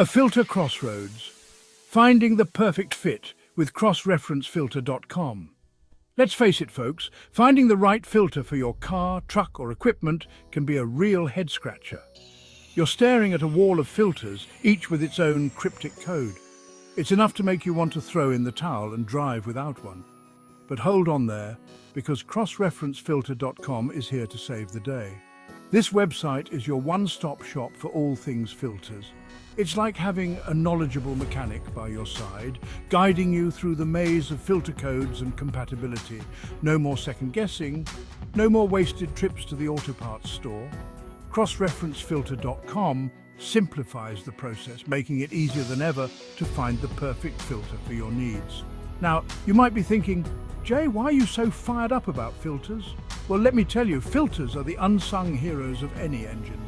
A filter crossroads. Finding the perfect fit with crossreferencefilter.com. Let's face it, folks, finding the right filter for your car, truck, or equipment can be a real head-scratcher. You're staring at a wall of filters, each with its own cryptic code. It's enough to make you want to throw in the towel and drive without one. But hold on there, because crossreferencefilter.com is here to save the day. This website is your one-stop shop for all things filters. It's like having a knowledgeable mechanic by your side, guiding you through the maze of filter codes and compatibility. No more second-guessing, no more wasted trips to the auto parts store. Crossreferencefilter.com simplifies the process, making it easier than ever to find the perfect filter for your needs. Now, you might be thinking, Jay, why are you so fired up about filters? Well, let me tell you, filters are the unsung heroes of any engine.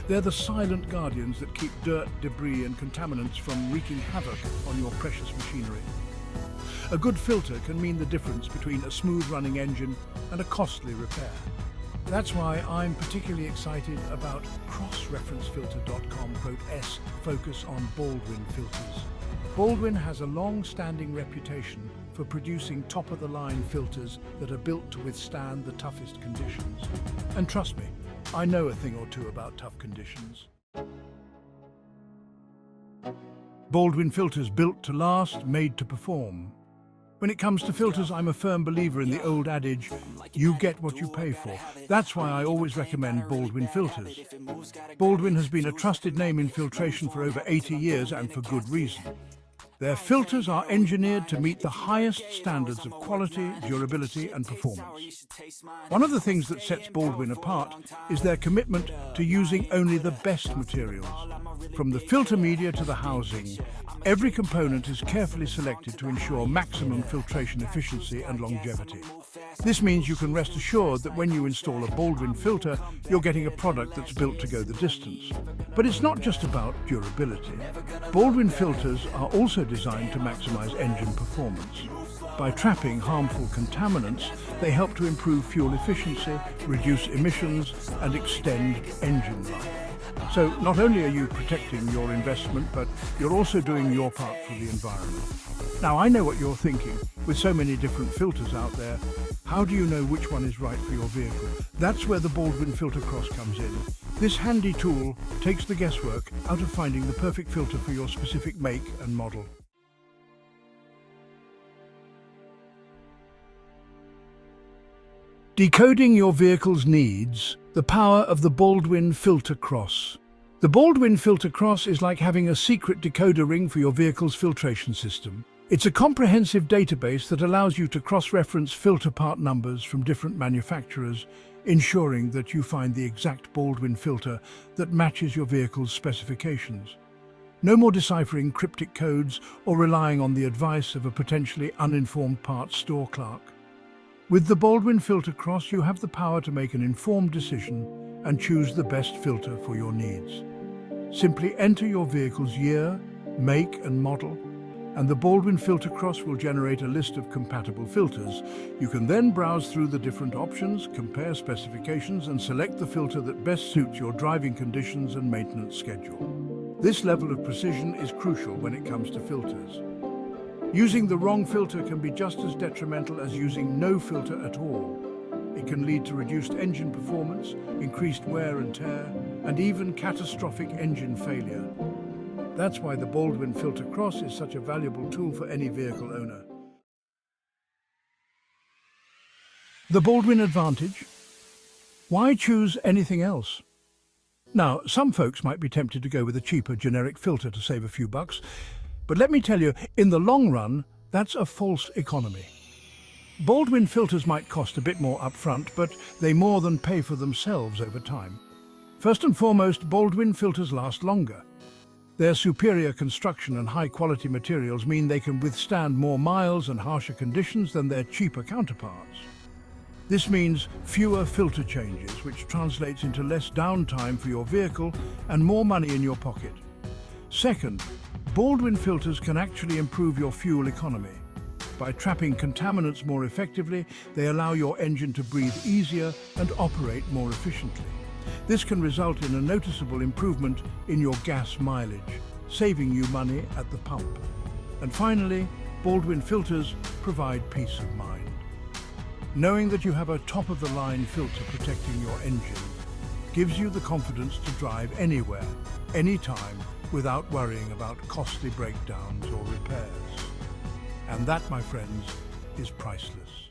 They're the silent guardians that keep dirt, debris, and contaminants from wreaking havoc on your precious machinery. A good filter can mean the difference between a smooth-running engine and a costly repair. That's why I'm particularly excited about crossreferencefilter.com/S focus on Baldwin filters. Baldwin has a long-standing reputation for producing top-of-the-line filters that are built to withstand the toughest conditions. And trust me, I know a thing or two about tough conditions. Baldwin filters, built to last, made to perform. When it comes to filters, I'm a firm believer in the old adage, you get what you pay for. That's why I always recommend Baldwin filters. Baldwin has been a trusted name in filtration for over 80 years, and for good reason. Their filters are engineered to meet the highest standards of quality, durability, and performance. One of the things that sets Baldwin apart is their commitment to using only the best materials. From the filter media to the housing, every component is carefully selected to ensure maximum filtration efficiency and longevity. This means you can rest assured that when you install a Baldwin filter, you're getting a product that's built to go the distance. But it's not just about durability. Baldwin filters are also designed to maximize engine performance. By trapping harmful contaminants, they help to improve fuel efficiency, reduce emissions, and extend engine life. So not only are you protecting your investment, but you're also doing your part for the environment. Now, I know what you're thinking. With so many different filters out there, how do you know which one is right for your vehicle? That's where the Baldwin Filter Cross comes in. This handy tool takes the guesswork out of finding the perfect filter for your specific make and model. Decoding your vehicle's needs, the power of the Baldwin Filter Cross. The Baldwin Filter Cross is like having a secret decoder ring for your vehicle's filtration system. It's a comprehensive database that allows you to cross-reference filter part numbers from different manufacturers, ensuring that you find the exact Baldwin filter that matches your vehicle's specifications. No more deciphering cryptic codes or relying on the advice of a potentially uninformed parts store clerk. With the Baldwin Filter Cross, you have the power to make an informed decision and choose the best filter for your needs. Simply enter your vehicle's year, make and model, and the Baldwin Filter Cross will generate a list of compatible filters. You can then browse through the different options, compare specifications, and select the filter that best suits your driving conditions and maintenance schedule. This level of precision is crucial when it comes to filters. Using the wrong filter can be just as detrimental as using no filter at all. It can lead to reduced engine performance, increased wear and tear, and even catastrophic engine failure. That's why the Baldwin Filter Cross is such a valuable tool for any vehicle owner. The Baldwin Advantage. Why choose anything else? Now, some folks might be tempted to go with a cheaper generic filter to save a few bucks, but let me tell you, in the long run, that's a false economy. Baldwin filters might cost a bit more upfront, but they more than pay for themselves over time. First and foremost, Baldwin filters last longer. Their superior construction and high-quality materials mean they can withstand more miles and harsher conditions than their cheaper counterparts. This means fewer filter changes, which translates into less downtime for your vehicle and more money in your pocket. Second, Baldwin filters can actually improve your fuel economy. By trapping contaminants more effectively, they allow your engine to breathe easier and operate more efficiently. This can result in a noticeable improvement in your gas mileage. saving you money at the pump. And finally, Baldwin Filters provide peace of mind. Knowing that you have a top-of-the-line filter protecting your engine gives you the confidence to drive anywhere, anytime, without worrying about costly breakdowns or repairs. And that, my friends, is priceless.